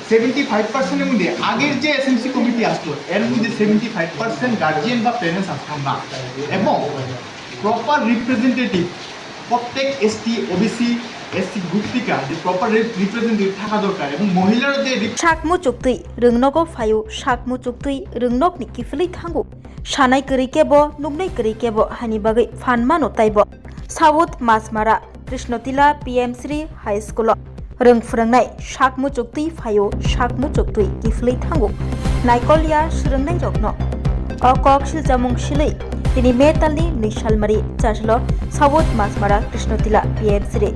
75%-এর মধ্যে আগের যে এসএমসি কমিটি আসতো এর মধ্যে 75% গার্জিয়ান বা প্যারেন্টস আসতো না, এবং প্রপার রিপ্রেজেন্টেটিভ প্রত্যেক এসটি ওবিসি এসসি গ্রুপ থেকে যে প্রপার রিপ্রেজেন্টেটিভ থাকা দরকার, এবং মহিলারা যে sakmu chuktui rungnogo phayu sakmu chuktui rungnok ni kiflei thango sanai kari kebo nugnai kari kebo hani bagai phanmano taibo South Masmara Krishnotila PM Sri High School rung phrangnai sakmu chuktui phayu sakmu chuktui kiflei thango naikolya srungnai rokno okok siljamung silei tini metalni nisalmari chaslo South Masmara Krishnotila PM Sri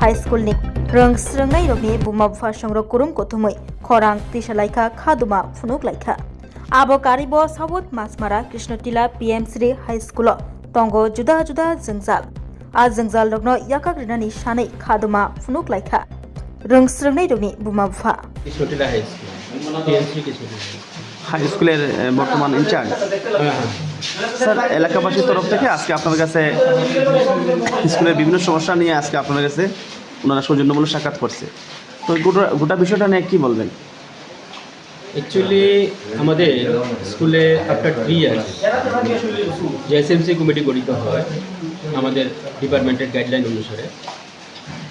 High School ni rung srungnai rokni buma bupha songrok kurung kothumoi khorang tisalaikha khaduma phunuk laikha abo karibo South Masmara Krishnotila PM Sri High School tongo juda juda jengjal a jengjal rokno yakagrinani sanai khaduma phunuk laikha rung srungnai rokni buma bupha Krishnotila High School PM Sri Krishnotila high স্কুলের বর্তমান in charge sir, এলাকাবাসীর তরফ থেকে আজকে আপনার কাছে স্কুলের বিভিন্ন সমস্যা নিয়ে আজকে আপনার কাছে ওনারা সৌজন্যমূলক সাক্ষাৎ করছে, তো গোটা বিষয়টা নিয়ে কী বলবেন? অ্যাকচুয়ালি আমাদের স্কুলে আফটার 3 ইয়ার্স যে এসএমসি কমিটি গঠিত হয় আমাদের ডিপার্টমেন্টের গাইডলাইন অনুসারে,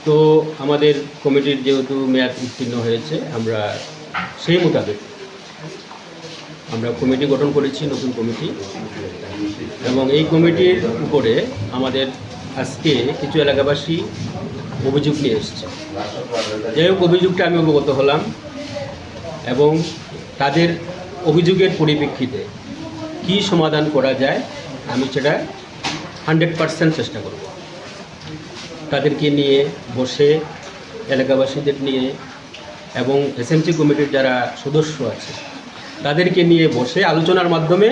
তো আমাদের কমিটির যেহেতু মেয়াদ উত্তীর্ণ হয়েছে আমরা সেই মোতাবেক আমরা কমিটি গঠন করেছি, নতুন কমিটি, এবং এই কমিটির উপরে আমাদের আজকে কিছু এলাকাবাসী অভিযোগ নিয়ে এসেছে। যাই হোক, অভিযোগটা আমি অবগত হলাম এবং তাদের অভিযোগের পরিপ্রেক্ষিতে কী সমাধান করা যায় আমি সেটা 100% চেষ্টা করব। তাদেরকে নিয়ে বসে, এলাকাবাসীদের নিয়ে এবং এসএমসি কমিটির যারা সদস্য আছে তাদেরকে নিয়ে বসে আলোচনার মাধ্যমে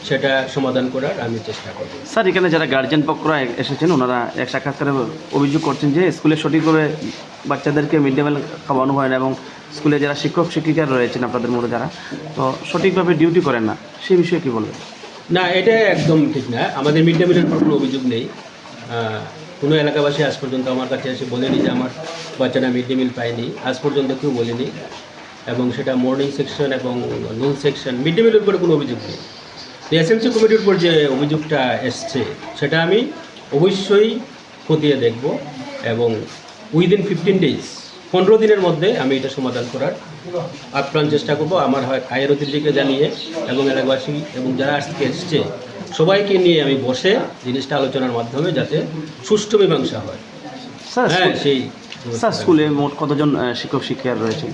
সেটা সমাধান করার আমি চেষ্টা করব। স্যার, এখানে যারা গার্জিয়ান পক্ষরা এসেছেন ওনারা এক সাক্ষাৎকারে অভিযোগ করছেন যে স্কুলে সঠিকভাবে বাচ্চাদেরকে মিড ডে মিল খাওয়ানো হয় না, এবং স্কুলে যারা শিক্ষক শিক্ষিকা রয়েছেন আপনাদের মধ্যে যারা, তো সঠিকভাবে ডিউটি করেন না, সেই বিষয়ে কী বলবেন? না, এটা একদম ঠিক না। আমাদের মিড ডে মিলের কোনো অভিযোগ নেই। কোনো এলাকাবাসী আজ পর্যন্ত আমার কাছে এসে বলেনি যে আমার বাচ্চারা মিড ডে মিল পায়নি, আজ পর্যন্ত কেউ বলেনি, এবং সেটা মর্নিং সেকশন এবং নুন সেকশন মিড ডে মিলের উপরে কোনো অভিযোগ নেই। তো এসএমসি কমিটির উপর যে অভিযোগটা এসছে সেটা আমি অবশ্যই খতিয়ে দেখব, এবং উইদিন 15 ডেজ 15 দিনের মধ্যে আমি এটা সমাধান করার আপ্রাণ চেষ্টা করব। আমার আয়ের অতিথিকে জানিয়ে এবং এলাকাবাসী এবং যারা আজকে এসছে সবাইকে নিয়ে আমি বসে জিনিসটা আলোচনার মাধ্যমে যাতে সুষ্ঠু মীমাংসা হয়। স্যার, স্যার স্কুলে মোট কতজন শিক্ষক শিক্ষিকা রয়েছে?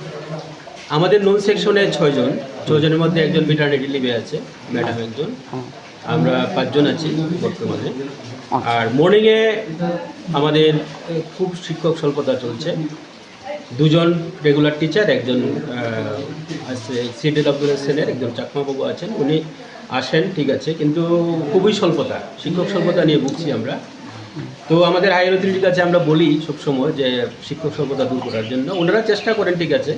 আমাদের নন সেকশনে 6 জন, 6 জনের মধ্যে একজন মেটারনিটি লিভে আছে, ম্যাডাম একজন, আমরা 5 জন আছি বর্তমানে। আর মর্নিংয়ে আমাদের খুব শিক্ষক স্বল্পতা চলছে, 2 জন রেগুলার টিচার, একজন আছে সিডেড আব্দুল হোসেনের একজন চাকমাবাবু আছেন, উনি আসেন, ঠিক আছে, কিন্তু খুবই স্বল্পতা, শিক্ষক স্বল্পতা নিয়ে ভুগছি আমরা। তো আমাদের হায়ার অথরিটির কাছে আমরা বলি সবসময় যে শিক্ষক স্বল্পতা দূর করার জন্য, ওনারা চেষ্টা করেন, ঠিক আছে,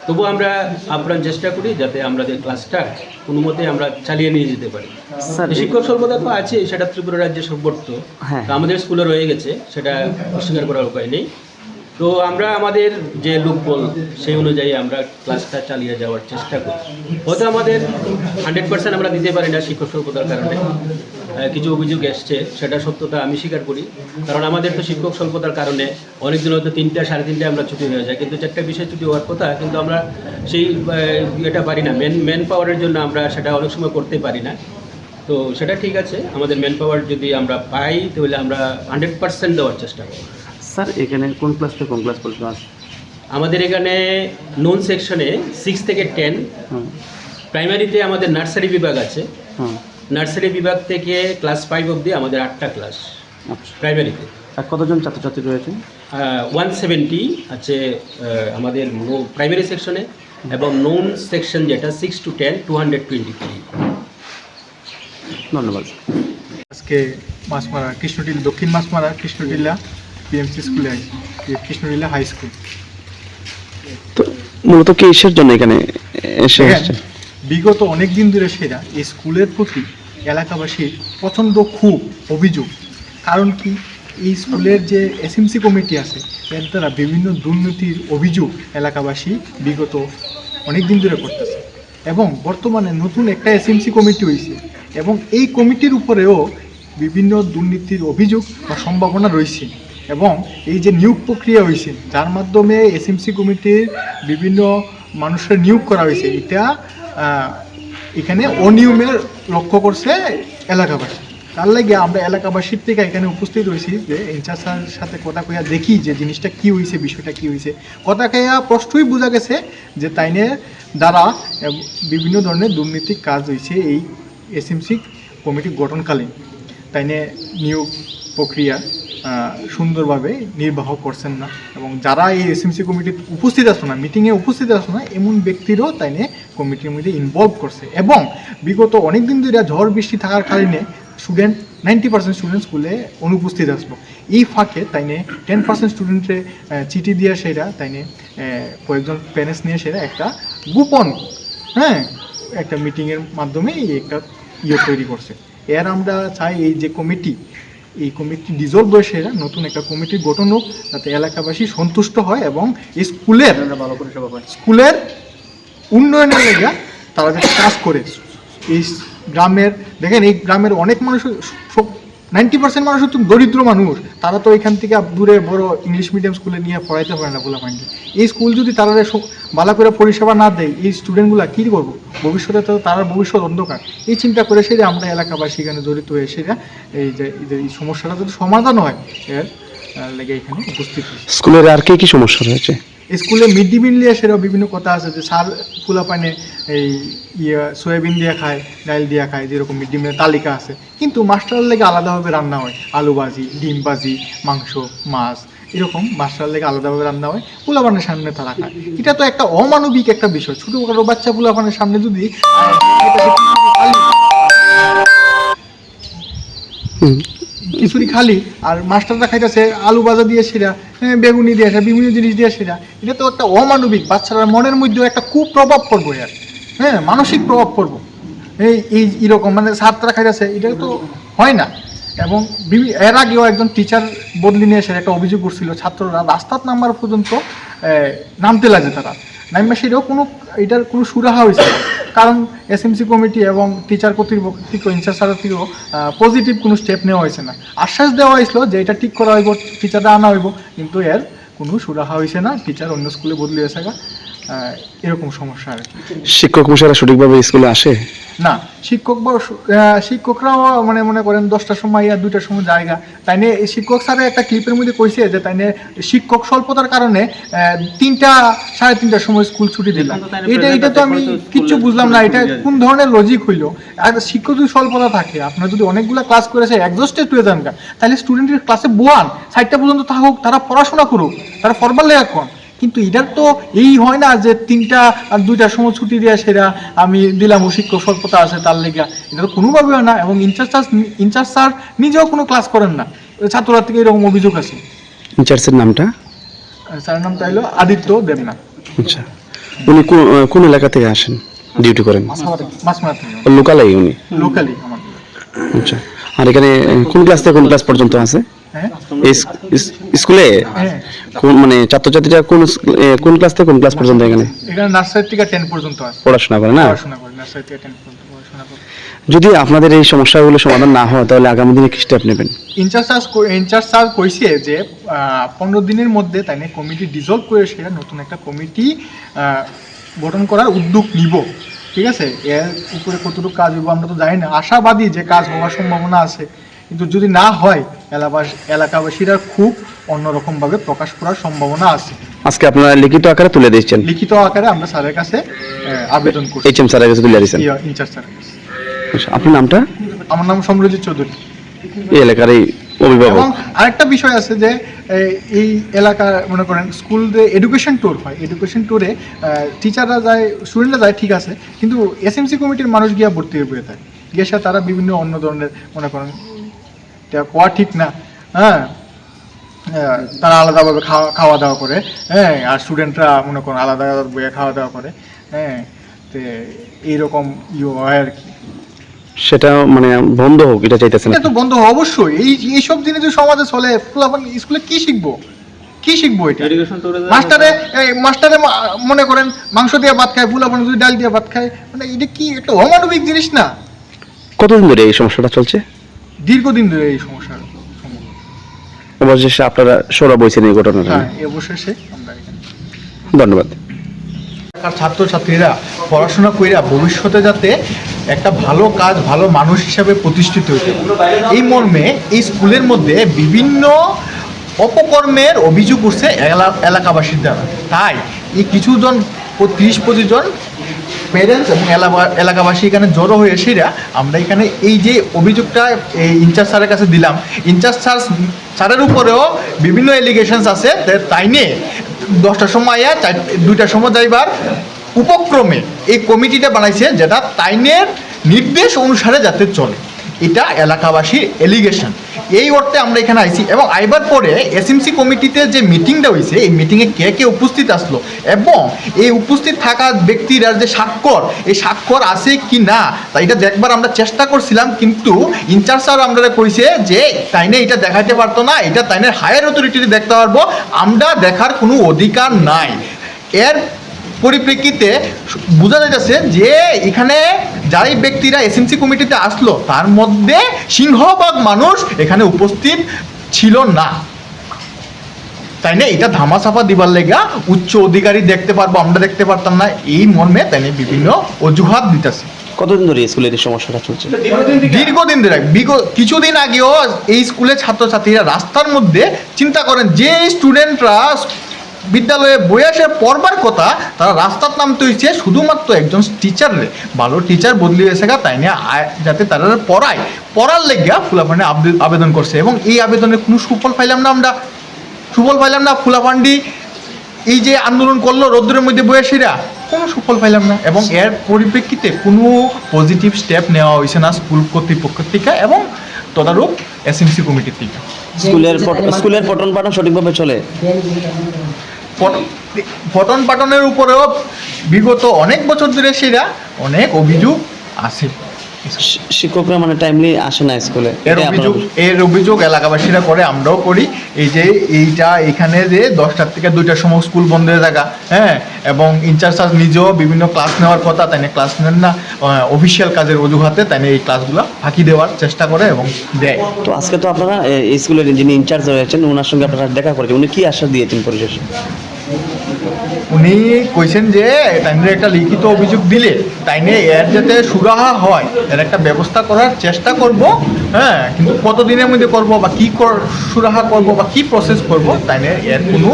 তবু আমরা আপ্রাণ চেষ্টা করি যাতে আমাদের ক্লাসটা কোনো মতে আমরা চালিয়ে নিয়ে যেতে পারি। শিক্ষক স্বল্পতা তো আছে, সেটা ত্রিপুরা রাজ্যে সর্বত্র, আমাদের স্কুলে রয়ে গেছে, সেটা অস্বীকার করার উপায় নেই। তো আমরা আমাদের যে লোকবল সেই অনুযায়ী আমরা ক্লাসটা চালিয়ে যাওয়ার চেষ্টা করি। হয়তো আমাদের 100% আমরা দিতে পারি না শিক্ষক স্বল্পতার কারণে, কিছু অভিযোগ এসছে, সেটা সত্যতা আমি স্বীকার করি, কারণ আমাদের তো শিক্ষক স্বল্পতার কারণে অনেকদিন হয়তো 3টা 3:30 আমরা ছুটি হয়ে যায়, কিন্তু 4টা বিষয় ছুটি হওয়ার কথা, কিন্তু আমরা সেই এটা পারি না, ম্যান পাওয়ারের জন্য আমরা সেটা অনেক সময় করতে পারি না। তো সেটা ঠিক আছে, আমাদের ম্যান পাওয়ার যদি আমরা পাই তাহলে আমরা 100% দেওয়ার চেষ্টা করি। স্যার, এখানে কোন ক্লাস থেকে কোন ক্লাস পর্যন্ত আছে? আমাদের এখানে নন সেকশনে 6 থেকে 10, প্রাইমারিতে আমাদের নার্সারি বিভাগ আছে, নার্সারি বিভাগ থেকে ক্লাস 5 অবধি আমাদের 8টা ক্লাস প্রাইমারিতে। আর কতজন ছাত্রছাত্রী রয়েছেন? 170 আছে আমাদের প্রাইমারি সেকশনে, এবং নন সেকশন যেটা 6 to 10 223। ধন্যবাদ। আজকে মাছমারা কৃষ্ণটিলা, দক্ষিণ মাছমারা কৃষ্ণটিলা পিএমসি স্কুলে কৃষ্ণটিলা হাই স্কুল। তো মূলত কি কিসের জন্য এখানে এসে? বিগত অনেক দিন ধরে সেরা এই স্কুলের প্রতি এলাকাবাসীর প্রচণ্ড খুব অভিযোগ। কারণ কি, এই স্কুলের যে এসএমসি কমিটি আছে এর দ্বারা বিভিন্ন দুর্নীতির অভিযোগ এলাকাবাসী বিগত অনেক দিন ধরে করতেছে এবং বর্তমানে নতুন একটা এসএমসি কমিটি হয়েছে এবং এই কমিটির উপরেও বিভিন্ন দুর্নীতির অভিযোগ বা সম্ভাবনা রয়েছে এবং এই যে নিয়োগ প্রক্রিয়া হয়েছে যার মাধ্যমে এসএমসি কমিটির বিভিন্ন মানুষের নিয়োগ করা হয়েছে এটা এখানে অনিয়মের লক্ষ্য করছে এলাকাবাসী। তার লাগে আমরা এলাকাবাসীর থেকে এখানে উপস্থিত হয়েছি যে ইনচার্জ স্যারের সাথে কথা কইয়া দেখি যে জিনিসটা কী হয়েছে, বিষয়টা কী হয়েছে। কথা কইয়া স্পষ্টই বোঝা গেছে যে তাইনের দ্বারা বিভিন্ন ধরনের দুর্নীতির কাজ হয়েছে এই এসএমসি কমিটি গঠনকালীন। তাইনে নিয়োগ প্রক্রিয়া সুন্দরভাবে নির্বাহ করছেন না এবং যারা এই এসএমসি কমিটির উপস্থিত আসো না, মিটিংয়ে উপস্থিত আসো না, এমন ব্যক্তিরও তাইনে কমিটির মধ্যে ইনভলভ করছে এবং বিগত অনেক দিন ধরে ঝড় বৃষ্টি থাকার কারণে স্টুডেন্ট 90% স্টুডেন্ট স্কুলে অনুপস্থিত আসলো। এই ফাঁকে তাইনে 10% স্টুডেন্টে চিঠি দিয়ে সেরা তাইনে কয়েকজন প্যারেন্টস নিয়ে সেরা একটা গোপন একটা মিটিংয়ের মাধ্যমে একটা তৈরি করছে। এর আমরা চাই এই যে কমিটি, এই কমিটি ডিজলভ হয়ে সেরা নতুন একটা কমিটি গঠন হোক যাতে এলাকাবাসী সন্তুষ্ট হয় এবং এই স্কুলের উন্নয়নের লেগে তারা যাতে কাজ করে। এই গ্রামের দেখেন এই গ্রামের অনেক মানুষ 90% মানুষ তো দরিদ্র মানুষ, তারা তো এখান থেকে দূরে বড় ইংলিশ মিডিয়াম স্কুলে নিয়ে পড়াইতে পারে না বলা মাইন্ডে। এই স্কুল যদি তারা ভালো করে পরিষেবা না দেয় এই স্টুডেন্টগুলো কী করবো, ভবিষ্যতে তো তার ভবিষ্যৎ অন্ধকার। এই চিন্তা করে সেটা আমরা এলাকাবাসী এখানে জড়িত হয়ে সেটা এই যে এই সমস্যাটা যদি সমাধান হয় এর লেগে এখানে উপস্থিত হয়েছে। স্কুলের আর কি সমস্যা রয়েছে? স্কুলে মিড ডে মিল নিয়ে সেটাও বিভিন্ন কথা আছে যে সার ফুলা পানে এই সয়াবিন দিয়ে খায়, ডাইল দিয়ে খায়, যেরকম মিড ডে মিলের তালিকা আছে, কিন্তু মাস্টারের লেগে আলাদাভাবে রান্না হয়, আলু ভাজি, ডিম ভাজি, মাংস, মাছ, এরকম মাস্টারের লেগে আলাদাভাবে রান্না হয়, পোলাপানের সামনে তারা খায়। এটা তো একটা অমানবিক একটা বিষয়। ছোটো বাচ্চা পোলাপানের সামনে যদি খিচুড়ি খালি আর মাস্টাররা খাইতেছে আলু ভাজা দিয়ে সেরা, বেগুনি দিয়ে সেরা, বিভিন্ন জিনিস দিয়ে সেরা, এটা তো একটা অমানবিক। বাচ্চারা মনের মধ্যেও একটা কুপ্রভাব পড়বো আর মানসিক প্রভাব পড়বো এই এরকম মানে ছাত্ররা খাইতেছে, এটা তো হয় না। এবং এর আগেও একজন টিচার বদলি নিয়ে এসে একটা অভিযোগ করছিল ছাত্ররা রাস্তার নাম্বার পর্যন্ত নামতে লাগে, তারা নামবে সেটাও এটার কোনো সুরাহা হয়েছে না। কারণ এসএমসি কমিটি এবং টিচার কর্তৃপক্ষ ইনচার্জ স্যারের থেকেও পজিটিভ কোনো স্টেপ নেওয়া হয়েছে না। আশ্বাস দেওয়া হয়েছিল যে এটা ঠিক করা হইব, টিচাররা আনা হইব, কিন্তু এর কোনো সুরাহা হয়েছে না। টিচার অন্য স্কুলে বদলি হয়েছে, এরকম সমস্যা আর কি। শিক্ষক মশাইরা সঠিকভাবে স্কুলে আসে না, শিক্ষকরাও মানে মনে করেন 10টার সময় আর 2টার সময় জায়গা। তাই নিয়ে শিক্ষক স্যারের একটা ক্লিপের মধ্যে কইছে যে তাই নিয়ে শিক্ষক স্বল্পতার কারণে 3টা সাড়ে 3টার সময় স্কুল ছুটি দিলাম। এটা তো আমি কিচ্ছু বুঝলাম না, এটা কোন ধরনের লজিক হইলো? আর শিক্ষক যদি স্বল্পতা থাকে, আপনার যদি অনেকগুলো ক্লাস করেছে এক্সস্টেড হয়ে যান, তাহলে স্টুডেন্টের ক্লাসে বোয়ান 60টা পর্যন্ত থাকুক, তারা পড়াশোনা করুক, তারা ফরবার লেখা কন। কিন্তু এটার তো এই হয় না যে 3টা আর 2টার সময় ছুটি দেওয়া সেরা আমি দিলাম, ও শিক্ষক স্বল্পতা আছে তার লেগা, এটা তো কোনোভাবে হয় না। এবং ইনচার্জ স্যার নিজেও কোনো ক্লাস করেন না, ছাত্ররা থেকে এরকম অভিযোগ আছে। ইনচার্জের নামটা? স্যারের নামটা হলো আদিত্য দেবনাথ। আচ্ছা, উনি কোন এলাকা থেকে আসেন, ডিউটি করেন? মাছমারা থেকে। লোকালই উনি? লোকালি আমাদের। আচ্ছা, আর এখানে কোন ক্লাস থেকে কোন ক্লাস পর্যন্ত আছে স্কুলে? মানে ছাত্রছাত্রীরা কোন ক্লাস থেকে কোন ক্লাস পর্যন্ত এখানে নার্সারি থেকে 10 পর্যন্ত আছে পড়াশোনা করে? না, পড়াশোনা করে নার্সারি থেকে 10 পর্যন্ত পড়াশোনা করে। যদি আপনাদের এই সমস্যাগুলো সমাধান না হয় তাহলে আগামী দিনে কি স্টেপ নেবেন? ইনচার্জ স্যার কইছে যে 15 দিনের মধ্যে তাই কমিটি ডিজলভ করে সেটা নতুন একটা কমিটি গঠন করার উদ্যোগ নিব। ঠিক আছে, এর উপরে কতটুকু কাজ হইব আমরা তো জানি না, আশাবাদী যে কাজ হওয়ার সম্ভাবনা আছে, কিন্তু যদি না হয় এলাকাবাসীরা খুব অন্যরকমভাবে প্রকাশ করার সম্ভাবনা আছে। আজকে আপনারা লিখিত আকারে তুলে দিয়েছেন? লিখিত আকারে আমরা স্যারের কাছে আবেদন করছি। এইচএম স্যারের কাছে তুলে দিয়েছেন? ইনচার্জ স্যারের কাছে। আপনার নামটা? আমার নাম সমরজিৎ চৌধুরী, এই এলাকার এই অভিভাবক। এবং আরেকটা বিষয় আছে যে এই এলাকার মনে করেন স্কুল যে এডুকেশন ট্যুর হয়, এডুকেশন ট্যুরে টিচাররা যায়, স্টুডেন্টরা যায়, ঠিক আছে, কিন্তু এসএমসি কমিটির মানুষ গিয়া ভর্তি হয়ে থাকে, গিয়ে তারা বিভিন্ন অন্য ধরনের মনে করেন এটা কোয়া ঠিক না, তারা আলাদাভাবে খাওয়া দাওয়া করে, আর স্টুডেন্টরা মনে করেন আলাদা আলাদা বইয়ে খাওয়া দাওয়া করে, তো এইরকম হয় আর কি। সেটা মানে বন্ধ হোক এটা চাইতেছেন? এটা তো বন্ধ হওয়া অবশ্যই। এইসব জিনিস যদি সমাজে চলে, স্কুলে কি শিখবো? কি শিখবো এটা? মাস্টারে মনে করেন মাংস দিয়ে ভাত খায়, ফুলাফান যদি ডাল দিয়ে ভাত খায়, মানে এটা কি একটা অমানবিক জিনিস না? কতদিন ধরে এই সমস্যাটা চলছে? দীর্ঘদিন ধরে এই সমস্যা। অবশেষে আপনারা সরা বইছেন এই ঘটনাটা? হ্যাঁ, অবশেষে আমরা এখানে। ধন্যবাদ। ছাত্রছাত্রীরা পড়াশোনা কইরা ভবিষ্যতে যাতে একটা ভালো কাজ, ভালো মানুষ হিসাবে প্রতিষ্ঠিত হইতে পারে, এই মর্মে এই স্কুলের মধ্যে বিভিন্ন অপকর্মের অভিযোগ উঠছে এলাকাবাসীর দ্বারা। তাই এই কিছুজন 30-25 জন প্যারেন্টস এবং এলাকাবাসী এখানে জড়ো হয়ে সেরা আমরা এখানে এই যে অভিযোগটা এই ইনচার্জ স্যারের কাছে দিলাম। ইনচার্জ স্যারের উপরেও বিভিন্ন এলিগেশনস আছে, তাই নিয়ে 10টার সময় 2টার সময় যাইবার উপক্রমে এই কমিটিটা বানাইছে, যেটা তাইনের নির্দেশ অনুসারে যাতে চলে। এটা এলাকাবাসীর এলিগেশন। এই অর্থে আমরা এখানে আইছি এবং আইবার পরে এসএমসি কমিটিতে যে মিটিংটা হয়েছে, এই মিটিংয়ে কে কে উপস্থিত আসলো এবং এই উপস্থিত থাকা ব্যক্তিরা যে স্বাক্ষর, এই স্বাক্ষর আছে কি না তা এটা দেখবার আমরা চেষ্টা করছিলাম, কিন্তু ইনচার্জ স্যার আমরা কইছে যে তাইনে এটা দেখাইতে পারতো না, এটা তাইনের হায়ার অথরিটিতে দেখতে পারবো, আমরা দেখার কোনো অধিকার নাই। এর পরিপ্রেক্ষিতে বোঝা যাচ্ছে যে এখানে যাই ব্যক্তিরা এসএমসি কমিটিতে আসলো তার মধ্যে সিংহভাগ মানুষ এখানে উপস্থিত ছিল না। তাই না, এটা ধামাচাপা দিবার লেগা উচ্চ অধিকারী দেখতে পারবো, আমরা দেখতে পারতাম না, এই মর্মে তাই বিভিন্ন অজুহাত দিতেছে। কতদিন ধরে স্কুলের এই সমস্যাটা চলছে? দীর্ঘদিন ধরে। কিছুদিন আগেও এই স্কুলের ছাত্রছাত্রীরা রাস্তার মধ্যে, চিন্তা করেন যে স্টুডেন্টরা বিদ্যালয়ে বসে পড়বার কথা, তারা রাস্তার নামতে হয়েছে শুধুমাত্র একজন টিচারে, ভালো টিচার বদলি হয়েছে তাই নিয়ে যাতে তারা পড়ার লেগা ফুলাফান্ডি আবেদন করছে এবং এই আবেদনের কোনো সুফল পাইলাম না। ফুলাফান্ডি এই যে আন্দোলন করলো রৌদ্রের মধ্যে বসেরা, কোনো সুফল পাইলাম না এবং এর পরিপ্রেক্ষিতে কোনো পজিটিভ স্টেপ নেওয়া হয়েছে না স্কুল কর্তৃপক্ষের থেকে এবং তদারক এসএমসি কমিটির থেকে। স্কুলের পঠন পাঠন সঠিকভাবে চলে? পঠন পাঠনের উপরেও বিগত অনেক বছর ধরে সেরা অনেক অভিযোগ আছে। শিক্ষকরা মানে টাইমলি আসে না স্কুলে, এর অভিযোগ এলাকাবাসীরা করে, আমরাও করি। এই যে এখানে যে 10টার থেকে 2টার সময় স্কুল বন্ধ হয়ে থাকা, হ্যাঁ, এবং ইনচার্জ নিজেও বিভিন্ন ক্লাস নেওয়ার কথা, তাই ক্লাস নেন না, অফিসিয়াল কাজের অজুহাতে তাই এই ক্লাসগুলো ফাঁকি দেওয়ার চেষ্টা করে এবং দেয়। তো আজকে তো আপনারা এই স্কুলের যিনি ইনচার্জ রয়েছেন ওনার সঙ্গে আপনারা দেখা করেছেন, উনি কি আশ্বাস দিয়েছেন পরিশেষে? উনি কইছেন যে তাইনের একটা লিখিত অভিযোগ দিলে তাইনে এর যাতে সুরাহা হয়, এর একটা ব্যবস্থা করার চেষ্টা করব, হ্যাঁ, কিন্তু কতদিনের মধ্যে করব বা কি সুরাহা করব বা কি প্রসেস করব তাইনে এর কোনো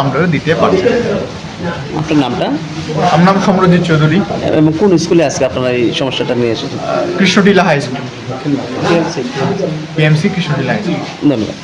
আমরা দিতে পারছি। আপনার নামটা? আমার নাম সমরজিৎ চৌধুরী। এবং কোন স্কুলে আজকে আপনারা এই সমস্যাটা নিয়ে এসেছেন? Krishnatila high school, PMC Krishnatila high school. ধন্যবাদ।